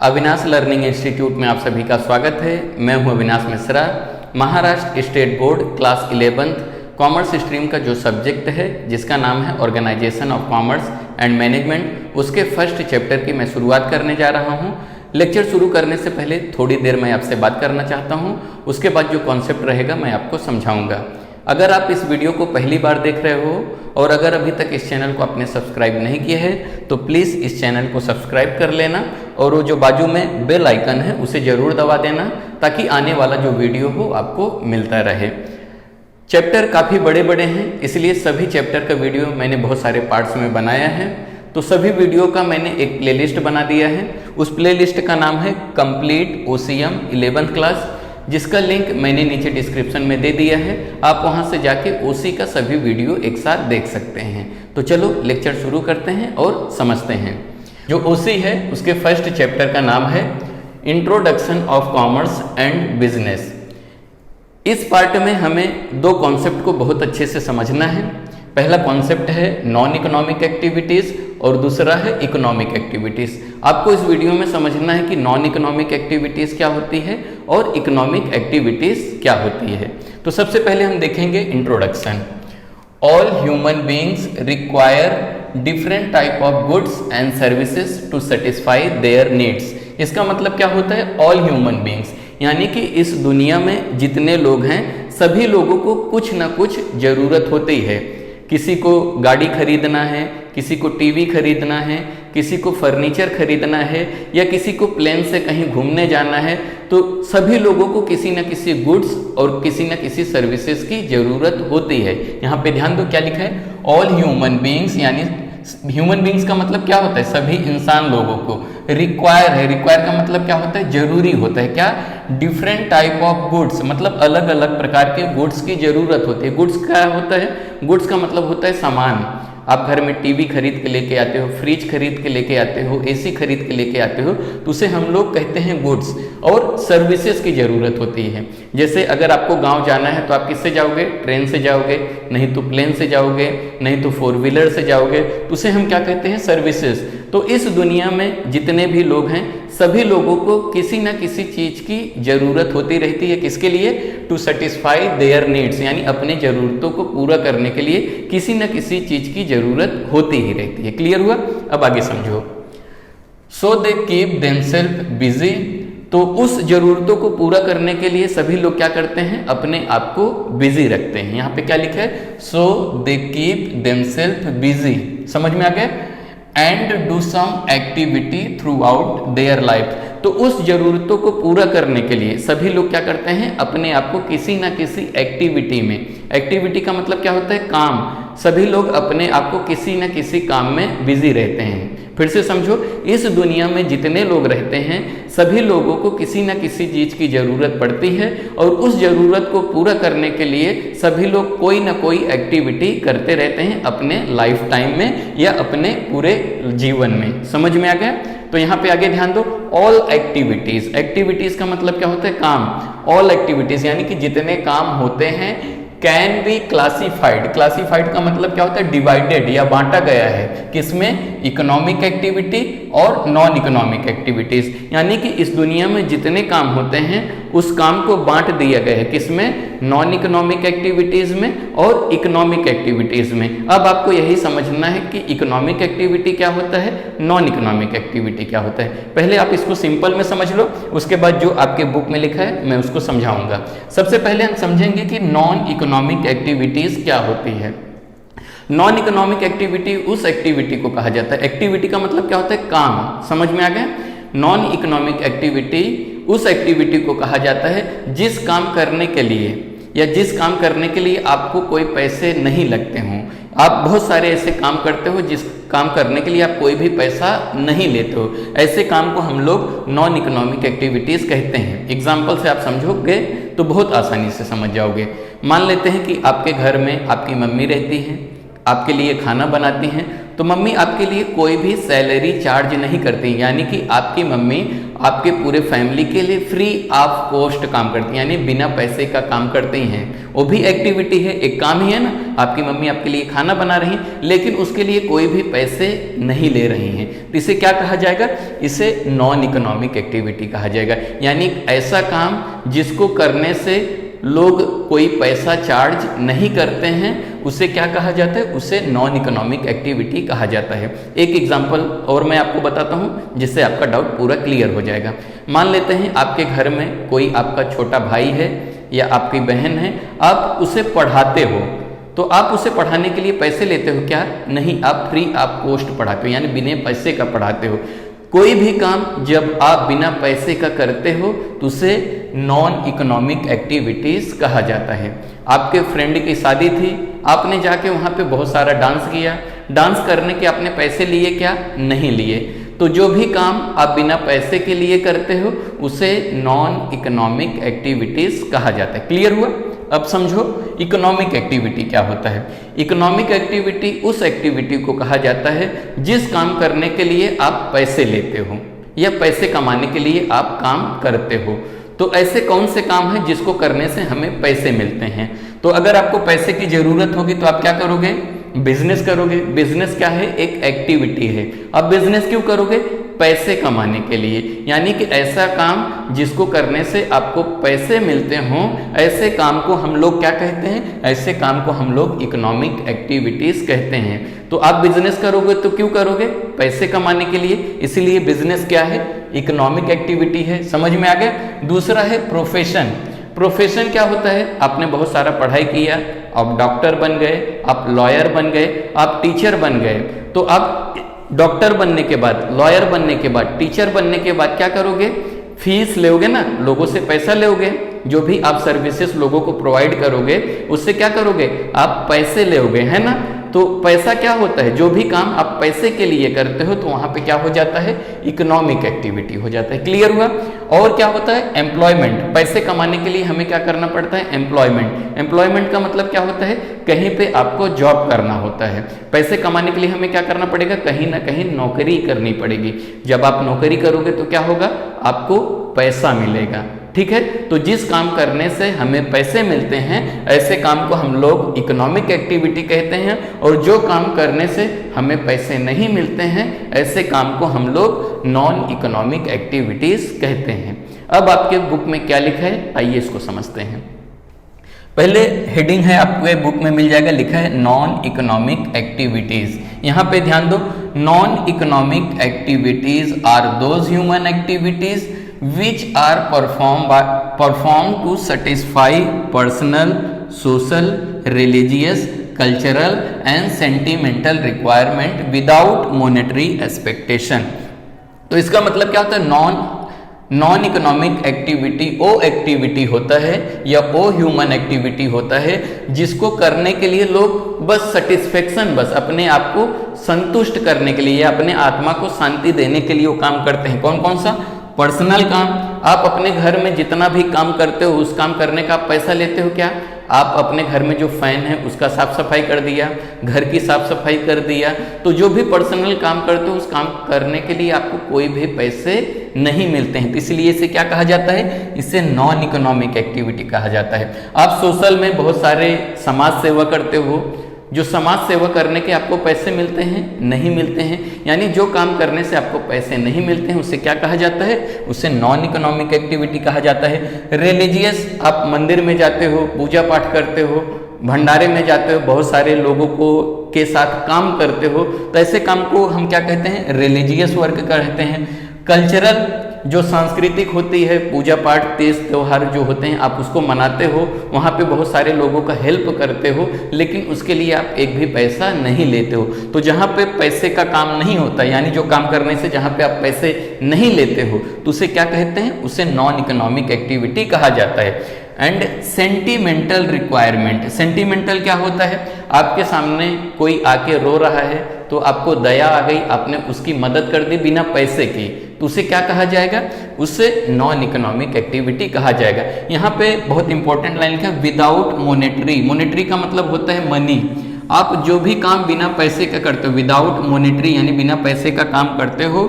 Avinash learning institute में आप सभी का स्वागत है। मैं हूं Avinash Mishra. Maharashtra state board class 11th commerce stream का जो सब्जेक्ट है जिसका नाम है organisation of commerce and management, उसके फर्स्ट चैप्टर की मैं शुरुआत करने जा रहा हूं। लेक्चर शुरू करने से पहले थोड़ी देर मैं आपसे बात करना चाहता हूं, उसके बाद जो कॉन्सेप्ट रहेगा मैं आपको समझाऊंगा। अगर आप इस वीडियो को पहली बार देख रहे हो और अगर अभी तक इस चैनल को आपने सब्सक्राइब नहीं किया है तो प्लीज़ इस चैनल को सब्सक्राइब कर लेना और वो जो बाजू में बेल आइकन है उसे ज़रूर दबा देना ताकि आने वाला जो वीडियो हो आपको मिलता रहे। चैप्टर काफ़ी बड़े बड़े हैं, इसलिए सभी चैप्टर का वीडियो मैंने बहुत सारे पार्ट्स में बनाया है। तो सभी वीडियो का मैंने एक प्लेलिस्ट बना दिया है। उस प्लेलिस्ट का नाम है कंप्लीट OCM 11th क्लास, जिसका लिंक मैंने नीचे डिस्क्रिप्शन में दे दिया है। आप वहां से जाके OC का सभी वीडियो एक साथ देख सकते हैं। तो चलो लेक्चर शुरू करते हैं और समझते हैं। जो OC है उसके फर्स्ट चैप्टर का नाम है introduction of commerce and business. इस पार्ट में हमें दो कॉन्सेप्ट को बहुत अच्छे से समझना है। पहला कॉन्सेप्ट है नॉन इकोनॉमिक एक्टिविटीज़ और दूसरा है इकोनॉमिक एक्टिविटीज़। आपको इस वीडियो में समझना है कि नॉन इकोनॉमिक एक्टिविटीज़ क्या होती है और इकोनॉमिक एक्टिविटीज़ क्या होती है। तो सबसे पहले हम देखेंगे introduction. All human beings require different type of goods and services to satisfy their needs. इसका मतलब क्या होता है? ऑल ह्यूमन बीइंग्स, यानी कि इस दुनिया में जितने लोग हैं सभी लोगों को कुछ ना कुछ ज़रूरत होती है। किसी को गाड़ी खरीदना है, किसी को टीवी खरीदना है, किसी को फर्नीचर खरीदना है या किसी को प्लेन से कहीं घूमने जाना है, तो सभी लोगों को किसी न किसी गुड्स और किसी न किसी सर्विसेज की ज़रूरत होती है। यहाँ पे ध्यान दो क्या लिखा है, ऑल ह्यूमन बीइंग्स, यानी ह्यूमन बीइंग्स का मतलब क्या होता है? सभी इंसान लोगों को। रिक्वायर है, रिक्वायर का मतलब क्या होता है? जरूरी होता है। क्या? डिफरेंट टाइप ऑफ गुड्स, मतलब अलग अलग प्रकार के गुड्स की जरूरत होती है। गुड्स क्या होता है? गुड्स का मतलब होता है सामान। आप घर में टीवी खरीद के लेके आते हो, फ्रिज खरीद के लेके आते हो, AC खरीद के लेके आते हो, तो उसे हम लोग कहते हैं गुड्स। और सर्विसेज की ज़रूरत होती है। जैसे अगर आपको गांव जाना है तो आप किससे जाओगे? ट्रेन से जाओगे, नहीं तो प्लेन से जाओगे, नहीं तो 4 व्हीलर से जाओगे, तो उसे हम क्या कहते हैं? सर्विसेज। तो इस दुनिया में जितने भी लोग हैं सभी लोगों को किसी न किसी चीज़ की ज़रूरत होती रहती है। किसके लिए? टू सेटिस्फाई देयर नीड्स, यानी अपने ज़रूरतों को पूरा करने के लिए किसी न किसी चीज़ की ज़रूरत होती ही रहती है। क्लियर हुआ? अब आगे समझो। सो दे कीप देमसेल्फ बिजी, तो उस ज़रूरतों को पूरा करने के लिए सभी लोग क्या करते हैं? अपने आप को बिजी रखते हैं। यहाँ पे क्या लिखा है? So they keep themselves busy. समझ में आ गया? And do some activity throughout their life, तो उस जरूरतों को पूरा करने के लिए सभी लोग क्या करते हैं? अपने आप को किसी ना किसी एक्टिविटी में, एक्टिविटी का मतलब क्या होता है? काम। सभी लोग अपने आप को किसी न किसी काम में बिजी रहते हैं। फिर से समझो, इस दुनिया में जितने लोग रहते हैं सभी लोगों को किसी न किसी चीज़ की ज़रूरत पड़ती है और उस ज़रूरत को पूरा करने के लिए सभी लोग कोई ना कोई एक्टिविटी करते रहते हैं अपने लाइफ टाइम में या अपने पूरे जीवन में। समझ में आ गया? तो यहाँ पे आगे ध्यान दो। ऑल एक्टिविटीज़, एक्टिविटीज़ का मतलब क्या होता है? काम। ऑल एक्टिविटीज़ यानी कि जितने काम होते हैं कैन बी क्लासिफाइड। क्लासिफाइड का मतलब क्या होता है? डिवाइडेड या बांटा गया है। किसमें? इकोनॉमिक एक्टिविटी और नॉन इकोनॉमिक एक्टिविटीज, यानी कि इस दुनिया में जितने काम होते हैं उस काम को बांट दिया गया है। किसमें? नॉन इकोनॉमिक एक्टिविटीज में और इकोनॉमिक एक्टिविटीज में। अब आपको यही समझना है कि इकोनॉमिक एक्टिविटी क्या होता है, नॉन इकोनॉमिक एक्टिविटी क्या होता है। पहले आप इसको सिंपल में समझ लो, उसके बाद जो आपके बुक में लिखा है मैं उसको समझाऊंगा। सबसे पहले हम समझेंगे कि नॉन इकोनॉमिक एक्टिविटीज क्या होती है। नॉन इकोनॉमिक एक्टिविटी उस एक्टिविटी को कहा जाता है, एक्टिविटी का मतलब क्या होता है? काम। समझ में आ गया? नॉन इकोनॉमिक एक्टिविटी उस एक्टिविटी को कहा जाता है जिस काम करने के लिए या जिस काम करने के लिए आपको कोई पैसे नहीं लगते हों। आप बहुत सारे ऐसे काम करते हो जिस काम करने के लिए आप कोई भी पैसा नहीं लेते हो, ऐसे काम को हम लोग नॉन इकोनॉमिक एक्टिविटीज़ कहते हैं। एग्जाम्पल से आप समझोगे तो बहुत आसानी से समझ जाओगे। मान लेते हैं कि आपके घर में आपकी मम्मी रहती है, आपके लिए खाना बनाती हैं, तो मम्मी आपके लिए कोई भी सैलरी चार्ज नहीं करती, यानी कि आपकी मम्मी आपके पूरे फैमिली के लिए फ्री ऑफ कॉस्ट काम करती हैं, यानी बिना पैसे का काम करती हैं। वो भी एक्टिविटी है, एक काम ही है ना। आपकी मम्मी आपके लिए खाना बना रही हैं, लेकिन उसके लिए कोई भी पैसे नहीं ले रही हैं, तो इसे क्या कहा जाएगा? इसे नॉन इकोनॉमिक एक्टिविटी कहा जाएगा। यानी ऐसा काम जिसको करने से लोग कोई पैसा चार्ज नहीं करते हैं, उसे क्या कहा जाता है? उसे नॉन इकोनॉमिक एक्टिविटी कहा जाता है। एक एग्जांपल और मैं आपको बताता हूँ, जिससे आपका डाउट पूरा क्लियर हो जाएगा। मान लेते हैं आपके घर में कोई आपका छोटा भाई है या आपकी बहन है, आप उसे पढ़ाते हो, तो आप उसे पढ़ाने के लिए पैसे लेते हो क्या? नहीं, आप फ्री ऑफ कॉस्ट पढ़ाते हो, यानी बिना पैसे का पढ़ाते हो। कोई भी काम जब आप बिना पैसे का करते हो तो उसे नॉन इकोनॉमिक एक्टिविटीज कहा जाता है। आपके फ्रेंड की शादी थी, आपने जाके वहाँ पे बहुत सारा डांस किया, डांस करने के आपने पैसे लिए क्या? नहीं लिए। तो जो भी काम आप बिना पैसे के लिए करते हो उसे नॉन इकोनॉमिक एक्टिविटीज कहा जाता है। क्लियर हुआ? अब समझो इकोनॉमिक एक्टिविटी क्या होता है। इकोनॉमिक एक्टिविटी उस एक्टिविटी को कहा जाता है जिस काम करने के लिए आप पैसे लेते हो या पैसे कमाने के लिए आप काम करते हो। तो ऐसे कौन से काम हैं जिसको करने से हमें पैसे मिलते हैं? तो अगर आपको पैसे की जरूरत होगी तो आप क्या करोगे? बिजनेस करोगे। बिजनेस क्या है? एक एक्टिविटी है। अब बिजनेस क्यों करोगे? पैसे कमाने के लिए, यानी कि ऐसा काम जिसको करने से आपको पैसे मिलते हों, ऐसे काम को हम लोग क्या कहते हैं? ऐसे काम को हम लोग इकोनॉमिक एक्टिविटीज कहते हैं। तो आप बिजनेस करोगे तो क्यों करोगे? पैसे कमाने के लिए, इसीलिए बिजनेस क्या है? इकोनॉमिक एक्टिविटी है। समझ में आ गया? दूसरा है प्रोफेशन। प्रोफेशन क्या होता है? आपने बहुत सारा पढ़ाई किया, आप डॉक्टर बन गए, आप लॉयर बन गए, आप टीचर बन गए। तो आप डॉक्टर बनने के बाद, लॉयर बनने के बाद, टीचर बनने के बाद क्या करोगे? फीस लोगे ना, लोगों से पैसा लोगे। जो भी आप सर्विसेज लोगों को प्रोवाइड करोगे उससे क्या करोगे? आप पैसे लोगे, है ना। तो पैसा क्या होता है? जो भी काम आप पैसे के लिए करते हो तो वहां पे क्या हो जाता है? इकोनॉमिक एक्टिविटी हो जाता है। क्लियर हुआ? और क्या होता है? एम्प्लॉयमेंट। पैसे कमाने के लिए हमें क्या करना पड़ता है? एम्प्लॉयमेंट। एम्प्लॉयमेंट का मतलब क्या होता है? कहीं पे आपको जॉब करना होता है। पैसे कमाने के लिए हमें क्या करना पड़ेगा? कहीं ना कहीं नौकरी करनी पड़ेगी। जब आप नौकरी करोगे तो क्या होगा? आपको पैसा मिलेगा। ठीक है। तो जिस काम करने से हमें पैसे मिलते हैं ऐसे काम को हम लोग इकोनॉमिक एक्टिविटी कहते हैं, और जो काम करने से हमें पैसे नहीं मिलते हैं ऐसे काम को हम लोग नॉन इकोनॉमिक एक्टिविटीज कहते हैं। अब आपके बुक में क्या लिखा है, आइए इसको समझते हैं। पहले हेडिंग है, आपके बुक में मिल जाएगा, लिखा है नॉन इकोनॉमिक एक्टिविटीज। यहाँ पे ध्यान दो, non economic activities are those human activities which are performed to satisfy personal, social, religious, cultural and sentimental requirement without monetary expectation। तो इसका मतलब क्या होता है? नॉन इकोनॉमिक एक्टिविटी वो एक्टिविटी होता है या वो ह्यूमन एक्टिविटी होता है जिसको करने के लिए लोग बस सेटिस्फेक्शन, बस अपने आप को संतुष्ट करने के लिए या अपने आत्मा को शांति देने के लिए वो काम करते हैं। कौन कौन सा? पर्सनल काम। आप अपने घर में जितना भी काम करते हो उस काम करने का आप पैसा लेते हो क्या? आप अपने घर में जो फैन है उसका साफ सफाई कर दिया, घर की साफ सफाई कर दिया। तो जो भी पर्सनल काम करते हो उस काम करने के लिए आपको कोई भी पैसे नहीं मिलते हैं, तो इसलिए इसे क्या कहा जाता है? इसे नॉन इकोनॉमिक एक्टिविटी कहा जाता है। आप सोशल में बहुत सारे समाज सेवा करते हो, जो समाज सेवा करने के आपको पैसे मिलते हैं? नहीं मिलते हैं। यानी जो काम करने से आपको पैसे नहीं मिलते हैं उसे क्या कहा जाता है? उसे नॉन इकोनॉमिक एक्टिविटी कहा जाता है। रिलीजियस, आप मंदिर में जाते हो, पूजा पाठ करते हो, भंडारे में जाते हो, बहुत सारे लोगों को के साथ काम करते हो, तो ऐसे काम को हम क्या कहते हैं? रिलीजियस वर्क कहते हैं। कल्चरल, जो सांस्कृतिक होती है, पूजा पाठ, तीज त्योहार जो होते हैं आप उसको मनाते हो, वहाँ पे बहुत सारे लोगों का हेल्प करते हो, लेकिन उसके लिए आप एक भी पैसा नहीं लेते हो। तो जहाँ पे पैसे का काम नहीं होता, यानी जो काम करने से जहाँ पे आप पैसे नहीं लेते हो तो उसे क्या कहते हैं? उसे नॉन इकोनॉमिक एक्टिविटी कहा जाता है। And sentimental requirement. सेंटिमेंटल क्या होता है? आपके सामने कोई आके रो रहा है तो आपको दया आ गई, आपने उसकी मदद कर दी बिना पैसे की, तो उसे क्या कहा जाएगा? उसे नॉन इकोनॉमिक एक्टिविटी कहा जाएगा। यहाँ पे बहुत इंपॉर्टेंट लाइन लिखा है, विदाउट मोनेटरी। मोनेटरी का मतलब होता है मनी। आप जो भी काम बिना पैसे का करते हो, विदाउट मॉनेटरी यानी बिना पैसे का काम करते हो,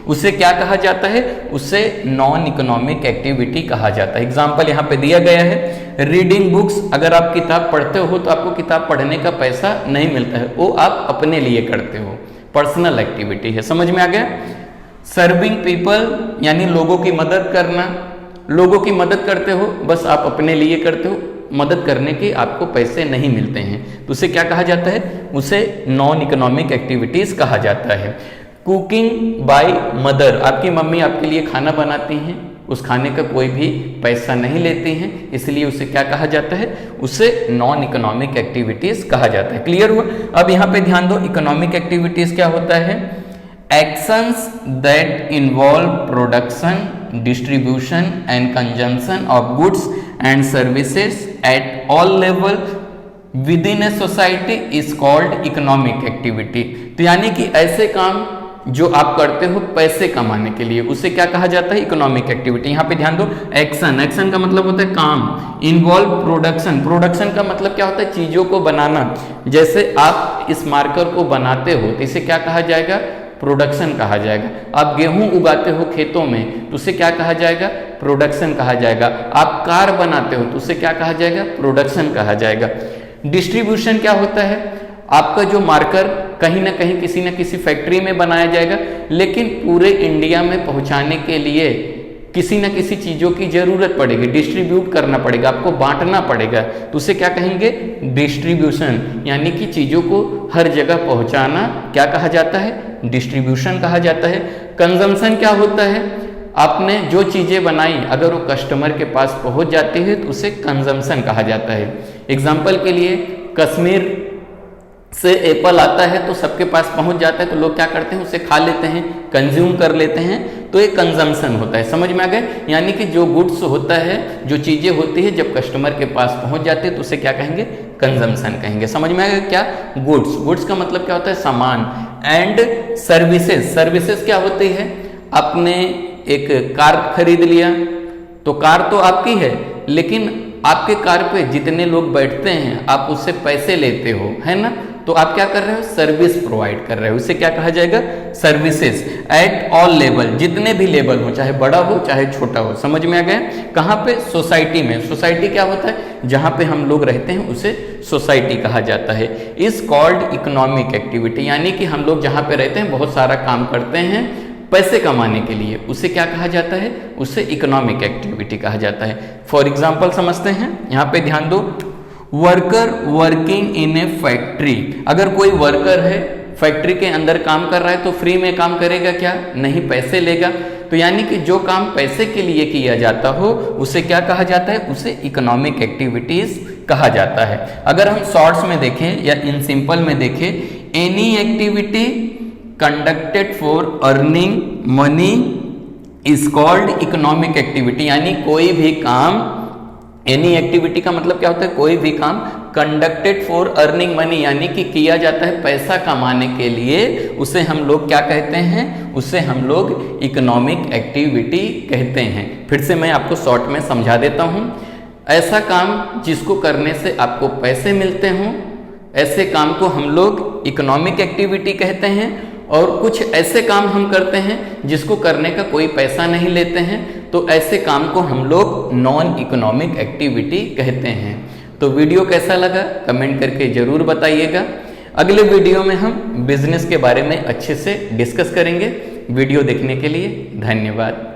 उसे क्या कहा जाता है? उसे नॉन इकोनॉमिक एक्टिविटी कहा जाता है। एग्जाम्पल यहाँ पे दिया गया है, रीडिंग बुक्स। अगर आप किताब पढ़ते हो तो आपको किताब पढ़ने का पैसा नहीं मिलता है, वो आप अपने लिए करते हो, पर्सनल एक्टिविटी है। समझ में आ गया? सर्विंग पीपल यानी लोगों की मदद करना। लोगों की मदद करते हो, बस आप अपने लिए करते हो, मदद करने के आपको पैसे नहीं मिलते हैं, तो उसे क्या कहा जाता है? उसे नॉन इकोनॉमिक एक्टिविटीज कहा जाता है। कुकिंग बाय मदर, आपकी मम्मी आपके लिए खाना बनाती हैं, उस खाने का कोई भी पैसा नहीं लेती हैं, इसलिए उसे क्या कहा जाता है? उसे नॉन इकोनॉमिक एक्टिविटीज कहा जाता है। क्लियर हुआ? अब यहाँ पे ध्यान दो, इकोनॉमिक एक्टिविटीज क्या होता है? Actions that involve production, distribution and consumption of goods and services at all level with in a society is called economic activity. तो यानी कि ऐसे काम जो आप करते हो पैसे कमाने के लिए, उसे क्या कहा जाता है? Economic activity. यहाँ पे ध्यान दो, एक्शन, एक्शन का मतलब होता है काम। इन्वॉल्व प्रोडक्शन, प्रोडक्शन का मतलब क्या होता है? चीजों को बनाना। जैसे आप इस मार्कर को बनाते हो तो इसे क्या कहा जाएगा? प्रोडक्शन कहा जाएगा। आप गेहूं उगाते हो खेतों में तो उसे क्या कहा जाएगा? प्रोडक्शन कहा जाएगा। आप कार बनाते हो तो उसे क्या कहा जाएगा? प्रोडक्शन कहा जाएगा। डिस्ट्रीब्यूशन क्या होता है? आपका जो मार्कर कहीं ना कहीं किसी न किसी फैक्ट्री में बनाया जाएगा, लेकिन पूरे इंडिया में पहुंचाने के लिए किसी न किसी चीजों की जरूरत पड़ेगी, डिस्ट्रीब्यूट करना पड़ेगा, आपको बांटना पड़ेगा, तो उसे क्या कहेंगे? डिस्ट्रीब्यूशन। यानी कि चीजों को हर जगह पहुंचाना क्या कहा जाता है? डिस्ट्रीब्यूशन कहा जाता है। कंजम्पशन क्या होता है? आपने जो चीजें बनाई अगर वो कस्टमर के पास पहुंच जाती है तो उसे कंजम्पशन कहा जाता है। एग्जाम्पल के लिए, कश्मीर से एप्पल आता है तो सबके पास पहुंच जाता है, तो लोग क्या करते हैं? उसे खा लेते हैं, कंज्यूम कर लेते हैं, तो ये कंजम्पशन होता है। समझ में आ गए? यानी कि जो गुड्स होता है, जो चीजें होती है, जब कस्टमर के पास पहुंच जाती है तो उसे क्या कहेंगे? कंजम्पशन कहेंगे। समझ में आ गया? क्या? गुड्स, गुड्स का मतलब क्या होता है? सामान। एंड सर्विसेज, सर्विसेज क्या होती है? आपने एक कार खरीद लिया तो कार तो आपकी है, लेकिन आपके कार पे जितने लोग बैठते हैं आप उससे पैसे लेते हो, है ना? तो आप क्या कर रहे हो? सर्विस प्रोवाइड कर रहे हो, उसे क्या कहा जाएगा? सर्विसेज। एट ऑल लेवल, जितने भी लेवल हो, चाहे बड़ा हो चाहे छोटा हो। समझ में आ गया? कहाँ पे? सोसाइटी में। सोसाइटी क्या होता है? जहाँ पे हम लोग रहते हैं उसे सोसाइटी कहा जाता है। इज कॉल्ड इकोनॉमिक एक्टिविटी, यानी कि हम लोग जहाँ पे रहते हैं बहुत सारा काम करते हैं पैसे कमाने के लिए, उसे क्या कहा जाता है? उसे इकोनॉमिक एक्टिविटी कहा जाता है। फॉर एग्जाम्पल समझते हैं, यहाँ पे ध्यान दो, worker working in A factory. अगर कोई वर्कर है, फैक्ट्री के अंदर काम कर रहा है, तो फ्री में काम करेगा क्या? नहीं, पैसे लेगा। तो यानी कि जो काम पैसे के लिए किया जाता हो उसे क्या कहा जाता है? उसे इकोनॉमिक एक्टिविटीज कहा जाता है। अगर हम शॉर्ट्स में देखें या इन सिंपल में देखें, any activity conducted for earning money is called economic activity. यानी कोई भी काम, एनी एक्टिविटी का मतलब क्या होता है? कोई भी काम कंडक्टेड फॉर अर्निंग मनी, यानी कि किया जाता है पैसा कमाने के लिए, उसे हम लोग क्या कहते हैं? उसे हम लोग इकोनॉमिक एक्टिविटी कहते हैं। फिर से मैं आपको शॉर्ट में समझा देता हूं। ऐसा काम जिसको करने से आपको पैसे मिलते हों, ऐसे काम को हम लोग इकोनॉमिक एक्टिविटी कहते हैं। और कुछ ऐसे काम हम करते हैं जिसको करने का कोई पैसा नहीं लेते हैं, तो ऐसे काम को हम लोग नॉन इकोनॉमिक एक्टिविटी कहते हैं। तो वीडियो कैसा लगा कमेंट करके जरूर बताइएगा। अगले वीडियो में हम बिजनेस के बारे में अच्छे से डिस्कस करेंगे। वीडियो देखने के लिए धन्यवाद।